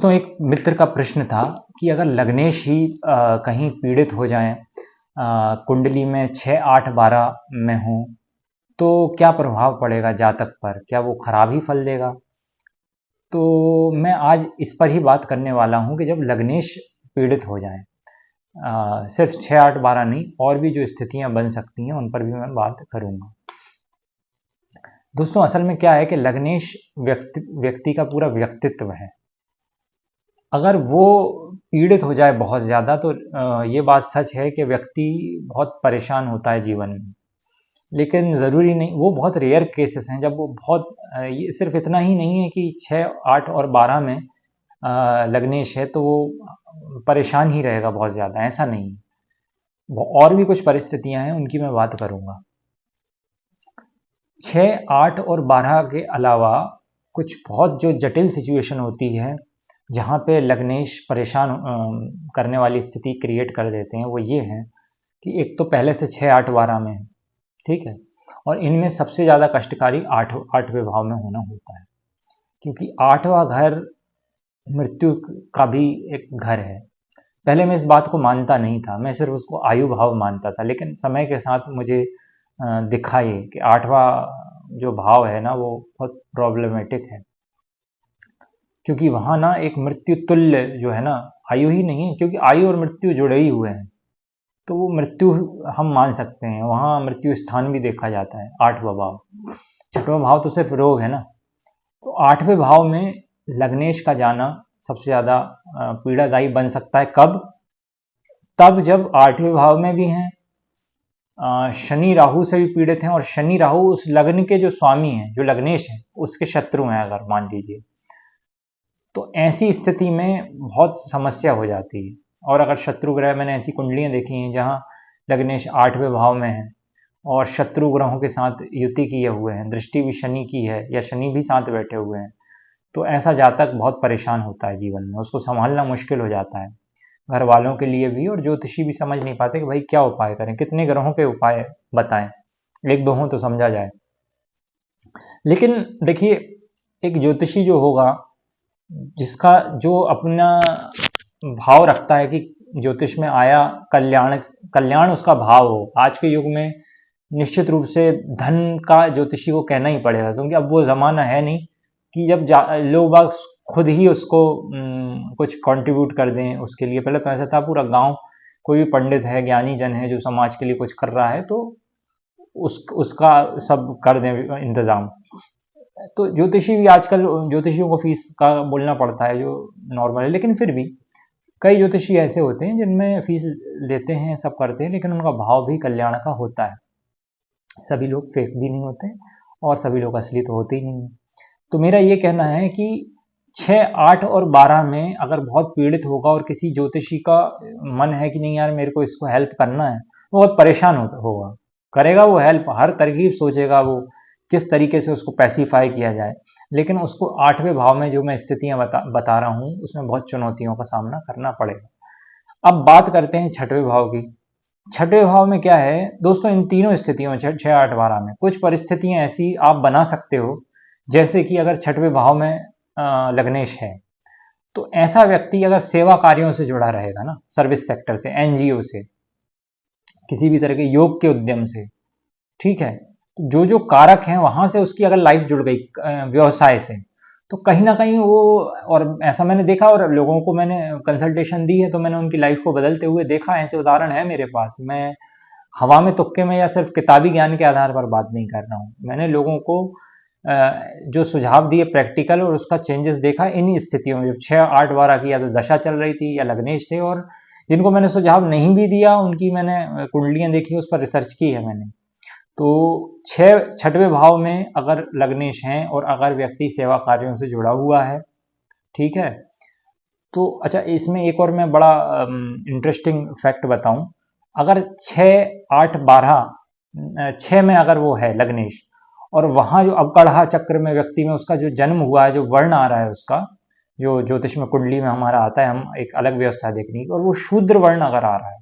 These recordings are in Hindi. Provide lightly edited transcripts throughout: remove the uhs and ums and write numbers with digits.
दोस्तों, एक मित्र का प्रश्न था कि अगर लग्नेश ही कहीं पीड़ित हो जाएं, कुंडली में 6, 8, 12 में हो तो क्या प्रभाव पड़ेगा जातक पर? क्या वो खराब ही फल देगा? तो मैं आज इस पर ही बात करने वाला हूं कि जब लग्नेश पीड़ित हो जाएं, सिर्फ 6, 8, 12 नहीं, और भी जो स्थितियां बन सकती हैं उन पर भी मैं बात करूंगा। दोस्तों, असल में क्या है कि लग्नेश व्यक्ति का पूरा व्यक्तित्व है। अगर वो पीड़ित हो जाए बहुत ज़्यादा तो ये बात सच है कि व्यक्ति बहुत परेशान होता है जीवन में। लेकिन ज़रूरी नहीं, वो बहुत रेयर केसेस हैं जब वो बहुत ये सिर्फ इतना ही नहीं है कि 6, 8 और 12 में लग्नेश है तो वो परेशान ही रहेगा बहुत ज़्यादा, ऐसा नहीं है। और भी कुछ परिस्थितियां हैं, उनकी मैं बात करूंगा। 6, 8 और 12 के अलावा कुछ बहुत जो जटिल सिचुएशन होती है जहाँ पे लग्नेश परेशान करने वाली स्थिति क्रिएट कर देते हैं, वो ये है कि एक तो पहले से 6, 8, 12 में है, ठीक है, और इनमें सबसे ज़्यादा कष्टकारी 8वें भाव में होना होता है, क्योंकि 8वां घर मृत्यु का भी एक घर है। पहले मैं इस बात को मानता नहीं था, मैं सिर्फ उसको आयु भाव मानता था, लेकिन समय के साथ मुझे दिखा ये कि 8वां जो भाव है ना, वो बहुत प्रॉब्लमेटिक है, क्योंकि वहां ना एक मृत्यु तुल्य जो है ना, आयु ही नहीं है, क्योंकि आयु और मृत्यु जुड़े ही हुए हैं, तो वो मृत्यु हम मान सकते हैं। वहां मृत्यु स्थान भी देखा जाता है 8वां भाव। 6वां भाव तो सिर्फ रोग है ना। तो 8वें भाव में लग्नेश का जाना सबसे ज्यादा पीड़ादायी बन सकता है। कब? तब जब 8वें भाव में भी हैं, शनि राहु से भी पीड़ित हैं, और शनि राहु उस लग्न के जो स्वामी हैं, जो लग्नेश है, उसके शत्रु हैं अगर मान लीजिए, तो ऐसी स्थिति में बहुत समस्या हो जाती है। और अगर शत्रु ग्रह, मैंने ऐसी कुंडलियां देखी हैं जहां लग्नेश 8वें भाव में है और शत्रु ग्रहों के साथ युति किए हुए हैं, दृष्टि भी शनि की है या शनि भी साथ बैठे हुए हैं, तो ऐसा जातक बहुत परेशान होता है जीवन में, उसको संभालना मुश्किल हो जाता है, घर वालों के लिए भी, और ज्योतिषी भी समझ नहीं पाते कि भाई क्या उपाय करें, कितने ग्रहों के उपाय बताएं, एक दो हों तो समझा जाए। लेकिन देखिए, एक ज्योतिषी जो होगा, जिसका जो अपना भाव रखता है कि ज्योतिष में आया कल्याण, कल्याण उसका भाव हो। आज के युग में निश्चित रूप से धन का ज्योतिषी को कहना ही पड़ेगा, क्योंकि अब वो जमाना है नहीं कि जब लोग बाग खुद ही उसको कुछ कंट्रीब्यूट कर दें उसके लिए। पहले तो ऐसा था, पूरा गांव कोई भी पंडित है, ज्ञानी जन है जो समाज के लिए कुछ कर रहा है, तो उसका सब कर दें इंतजाम। तो ज्योतिषी भी आजकल, ज्योतिषियों को फीस का बोलना पड़ता है जो नॉर्मल है, लेकिन फिर भी कई ज्योतिषी ऐसे होते हैं जिनमें फीस लेते हैं, सब करते हैं, लेकिन उनका भाव भी कल्याण का होता है। सभी लोग फेक भी नहीं होते और सभी लोग असली तो होते ही नहीं। तो मेरा ये कहना है कि 6, 8 और 12 में अगर बहुत पीड़ित होगा और किसी ज्योतिषी का मन है कि नहीं यार मेरे को इसको हेल्प करना है, बहुत परेशान होगा, करेगा वो हेल्प, हर तरकीब सोचेगा वो किस तरीके से उसको पैसिफाई किया जाए, लेकिन उसको 8वें भाव में जो मैं स्थितियां बता रहा हूं, उसमें बहुत चुनौतियों का सामना करना पड़ेगा। अब बात करते हैं 6वें भाव की। 6वें भाव में क्या है दोस्तों, इन तीनों स्थितियों 6, 8, 12 में कुछ परिस्थितियां ऐसी आप बना सकते हो, जैसे कि अगर 6वें भाव में लग्नेश है, तो ऐसा व्यक्ति अगर सेवा कार्यों से जुड़ा रहेगा ना, सर्विस सेक्टर से, एनजीओ से, किसी भी तरह के योग के उद्यम से, ठीक है, जो जो कारक हैं वहां से उसकी अगर लाइफ जुड़ गई व्यवसाय से, तो कहीं ना कहीं वो, और ऐसा मैंने देखा, और लोगों को मैंने कंसल्टेशन दी है तो मैंने उनकी लाइफ को बदलते हुए देखा, ऐसे उदाहरण है मेरे पास। मैं हवा में तुक्के में या सिर्फ किताबी ज्ञान के आधार पर बात नहीं कर रहा हूँ, मैंने लोगों को जो सुझाव दिए प्रैक्टिकल, और उसका चेंजेस देखा इन्हीं स्थितियों में, जब 6, 8, 12 की या तो दशा चल रही थी या लग्नेश थे, और जिनको मैंने सुझाव नहीं भी दिया उनकी मैंने कुंडलियां देखी, उस पर रिसर्च की है मैंने। तो 6वें भाव में अगर लग्नेश हैं और अगर व्यक्ति सेवा कार्यों से जुड़ा हुआ है, ठीक है, तो अच्छा, इसमें एक और मैं बड़ा इंटरेस्टिंग फैक्ट बताऊं। अगर 6, 8, 12, 6 में अगर वो है लग्नेश, और वहां जो अवकढ़ा चक्र में व्यक्ति में उसका जो जन्म हुआ है, जो वर्ण आ रहा है उसका, जो ज्योतिष में कुंडली में हमारा आता है, हम एक अलग व्यवस्था देखने की, और वो शूद्र वर्ण अगर आ रहा है,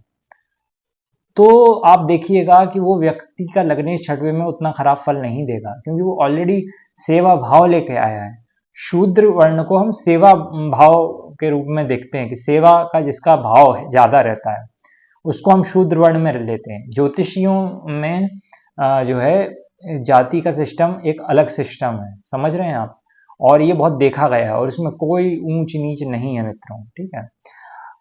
तो आप देखिएगा कि वो व्यक्ति का लग्नेश 6वें में उतना खराब फल नहीं देगा, क्योंकि वो ऑलरेडी सेवा भाव लेके आया है। शूद्र वर्ण को हम सेवा भाव के रूप में देखते हैं कि सेवा का जिसका भाव ज़्यादा रहता है उसको हम शूद्र वर्ण में लेते हैं। ज्योतिषियों में जो है जाति का सिस्टम एक अलग सिस्टम है, समझ रहे हैं आप, और ये बहुत देखा गया है और इसमें कोई ऊंच नीच नहीं है मित्रों, ठीक है।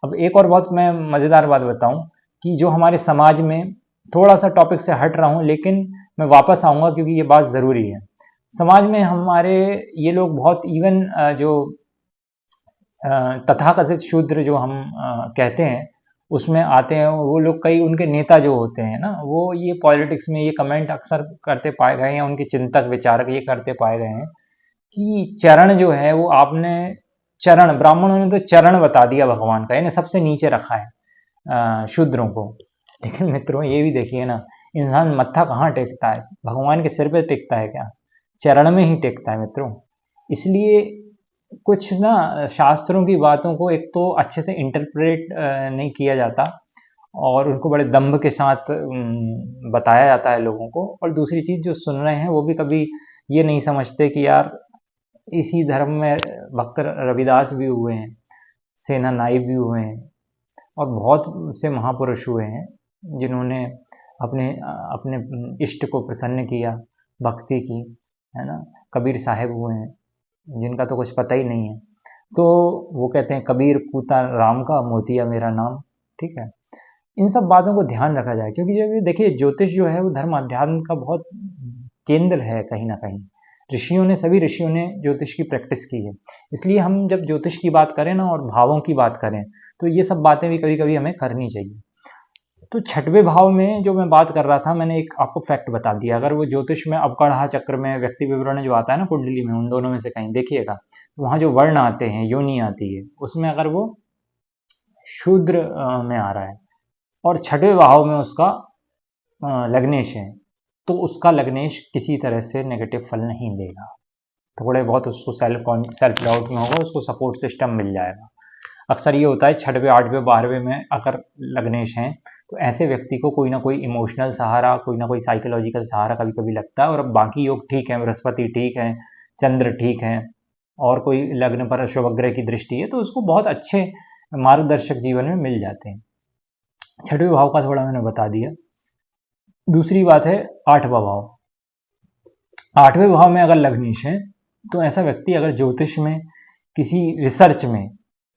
अब एक और बहुत मैं मज़ेदार बात बताऊं कि जो हमारे समाज में, थोड़ा सा टॉपिक से हट रहा हूं लेकिन मैं वापस आऊंगा क्योंकि ये बात ज़रूरी है। समाज में हमारे ये लोग बहुत इवन जो तथाकथित शूद्र जो हम कहते हैं उसमें आते हैं वो लोग, कई उनके नेता जो होते हैं ना, वो ये पॉलिटिक्स में ये कमेंट अक्सर करते पाए गए हैं, उनके चिंतक विचारक ये करते पाए गए हैं कि चरण जो है वो आपने, चरण, ब्राह्मणों ने तो चरण बता दिया भगवान का, इन्हें सबसे नीचे रखा है शूद्रों को। लेकिन मित्रों ये भी देखिए ना, इंसान मत्था कहाँ टेकता है, भगवान के सिर पे टेकता है क्या? चरण में ही टेकता है मित्रों। इसलिए कुछ ना शास्त्रों की बातों को एक तो अच्छे से इंटरप्रेट नहीं किया जाता और उनको बड़े दम्भ के साथ बताया जाता है लोगों को, और दूसरी चीज़ जो सुन रहे हैं वो भी कभी ये नहीं समझते कि यार इसी धर्म में भक्त रविदास भी हुए हैं, सेना नाई भी हुए हैं और बहुत से महापुरुष हुए हैं जिन्होंने अपने अपने इष्ट को प्रसन्न किया, भक्ति की, है ना। कबीर साहब हुए हैं जिनका तो कुछ पता ही नहीं है, तो वो कहते हैं कबीर पूता राम का, मोतिया मेरा नाम, ठीक है। इन सब बातों को ध्यान रखा जाए क्योंकि जब देखिए ज्योतिष जो है वो धर्म अध्यात्म का बहुत केंद्र है कहीं ना कहीं। ऋषियों ने, सभी ऋषियों ने ज्योतिष की प्रैक्टिस की है, इसलिए हम जब ज्योतिष की बात करें ना और भावों की बात करें तो ये सब बातें भी कभी कभी हमें करनी चाहिए। तो छठवें भाव में जो मैं बात कर रहा था, मैंने एक आपको फैक्ट बता दिया। अगर वो ज्योतिष में अवकढ़ा चक्र में व्यक्ति विवरण जो आता है ना कुंडली में, उन दोनों में से कहीं देखिएगा तो वहाँ जो वर्ण आते हैं, योनि आती है, उसमें अगर वो शूद्र में आ रहा है और छठवें भाव में उसका लग्नेश है तो उसका लग्नेश किसी तरह से नेगेटिव फल नहीं देगा, थोड़े बहुत उसको सेल्फ डाउट में होगा, उसको सपोर्ट सिस्टम मिल जाएगा। अक्सर ये होता है 6वें 8वें 12वें में अगर लग्नेश हैं तो ऐसे व्यक्ति को कोई ना कोई इमोशनल सहारा, कोई ना कोई साइकोलॉजिकल सहारा कभी कभी लगता है। और अब बाकी योग ठीक है, बृहस्पति ठीक है, चंद्र ठीक है और कोई लग्न पर शुभग्रह की दृष्टि है तो उसको बहुत अच्छे मार्गदर्शक जीवन में मिल जाते हैं। 6वें भाव का थोड़ा मैंने बता दिया। दूसरी बात है 8वां भाव। 8वें भाव में अगर लग्नेश है तो ऐसा व्यक्ति अगर ज्योतिष में, किसी रिसर्च में,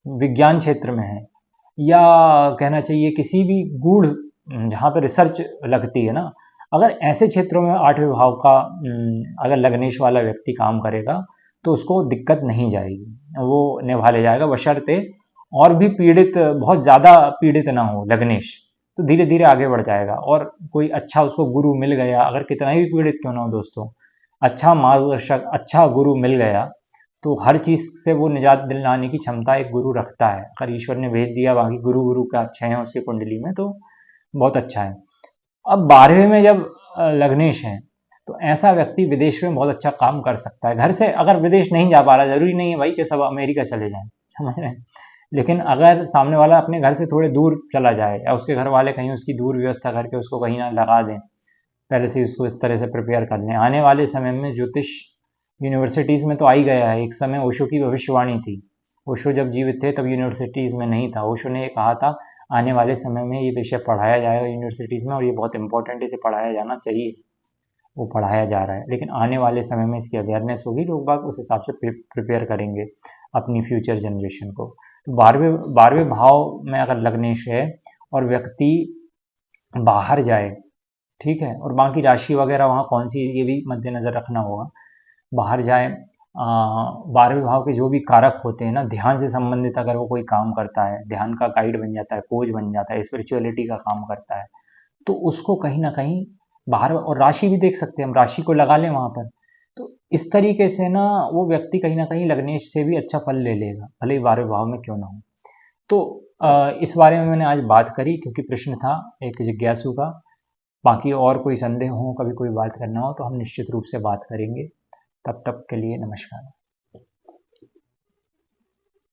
विज्ञान क्षेत्र में है, या कहना चाहिए किसी भी गूढ़ जहाँ पर रिसर्च लगती है ना, अगर ऐसे क्षेत्रों में 8वें भाव का अगर लग्नेश वाला व्यक्ति काम करेगा तो उसको दिक्कत नहीं जाएगी, वो निभा ले जाएगा, बशर्ते और भी पीड़ित, बहुत ज़्यादा पीड़ित ना हो लग्नेश, तो धीरे धीरे आगे बढ़ जाएगा। और कोई अच्छा उसको गुरु मिल गया, अगर कितना ही पीड़ित क्यों ना हो दोस्तों, अच्छा मार्गदर्शक, अच्छा गुरु मिल गया तो हर चीज़ से वो निजात दिलाने की क्षमता एक गुरु रखता है। अगर ईश्वर ने भेज दिया, बाकी गुरु का अच्छे हैं उसकी कुंडली में तो बहुत अच्छा है। अब 12वें में जब लग्नेश है तो ऐसा व्यक्ति विदेश में बहुत अच्छा काम कर सकता है। घर से अगर विदेश नहीं जा पा रहा, जरूरी नहीं है भाई कि सब अमेरिका चले जाएं, समझ रहे हैं, लेकिन अगर सामने वाला अपने घर से थोड़े दूर चला जाए या उसके घर वाले कहीं उसकी दूर व्यवस्था करके उसको कहीं ना लगा दें, पहले से उसको इस तरह से प्रिपेयर कर लें। आने वाले समय में ज्योतिष यूनिवर्सिटीज़ में तो आ ही गया है। एक समय ओशो की भविष्यवाणी थी, ओशो जब जीवित थे तब यूनिवर्सिटीज़ में नहीं था। ओशो ने ये कहा था आने वाले समय में ये विषय पढ़ाया जाएगा यूनिवर्सिटीज़ में और ये बहुत इंपॉर्टेंट, इसे पढ़ाया जाना चाहिए, वो पढ़ाया जा रहा है। लेकिन आने वाले समय में इसकी अवेयरनेस होगी, लोग बाग उस हिसाब से प्रिपेयर करेंगे अपनी फ्यूचर जनरेशन को। तो 12वें भाव में अगर लग्नेश है और व्यक्ति बाहर जाए, ठीक है, और बाकी राशि वगैरह वहाँ कौन सी ये भी मद्देनज़र रखना होगा, बाहर जाए 12वें भाव के जो भी कारक होते हैं ना, ध्यान से संबंधित अगर वो कोई काम करता है, ध्यान का गाइड बन जाता है, कोच बन जाता है, स्पिरिचुअलिटी का काम करता है, तो उसको कहीं ना कहीं बाहर, और राशि भी देख सकते हैं हम, राशि को लगा लें वहाँ पर, तो इस तरीके से ना वो व्यक्ति कहीं ना कहीं लग्नेश से भी अच्छा फल ले लेगा, भले ही 12वें भाव में क्यों ना हो। तो इस बारे में मैंने आज बात करी क्योंकि प्रश्न था एक जिज्ञासु का। बाकी और कोई संदेह हो, कभी कोई बात करना हो तो हम निश्चित रूप से बात करेंगे। तब तक के लिए नमस्कार।